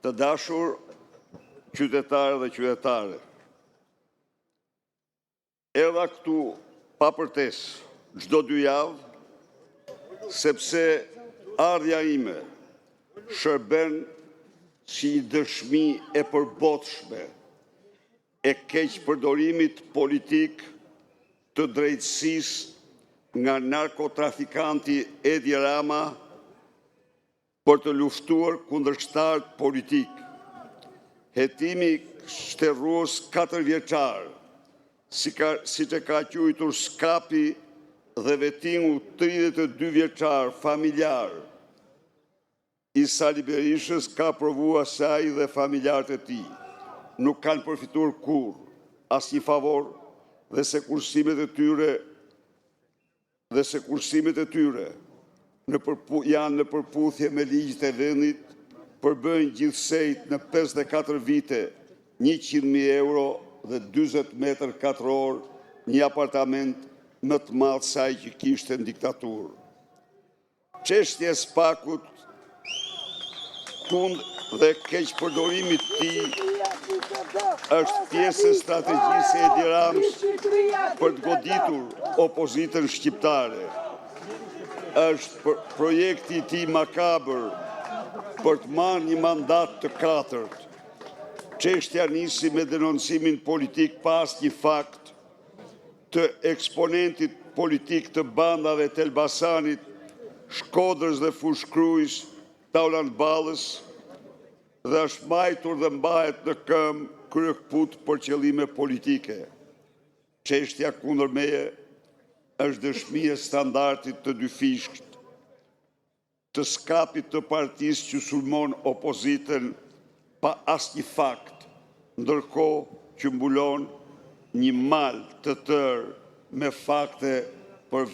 Të dashur qytetarë dhe qytetare, erdha këtu pa përtesë çdo 2 javë, sepse ardhja ime shërben si një dëshmi e përbotshme e keqpërdorimit politik të drejtësisë nga narkotrafikanti Edi Rama për të luftuar kundërshtarët politik. Hetimi shterrues 4 vjeçar, siç e ka quajtur Skapi, dhe vetimu 32 vjeçar familjar i Sali Berishës ka provu asaj dhe familjarët e tij nuk kanë përfituar kurrë asnjë favor dhe se kursimet e tyre janë në përputhje me ligjit e vendit, përbëjnë gjithsejt në 54 vite 100.000 euro dhe 40 metër katror një apartament më të madh se ai që kishte në diktaturë. Çështja e Spakut dhe keqpërdorimit të tij është pjesë e strategjisë së Edi Ramës për të goditur opozitën shqiptare. Është projekti i tij makabër për të marrë një mandat të 4. Çështja nisi me denoncimin politik pa asnjë fakt të eksponentit politik të bandave të Elbasanit, Shkodrës dhe Fushkrujës, Taulan Ballës, dhe është mbajtur dhe mbahet në këmbë kryekput për qëllime politike. Çështja kundër meje është dëshmi e standardit të dyfishkt, të Skapit të partisë që sulmon opozitën pa asnjë fakt, ndërkohë që mbulon një mal të tërë me fakte për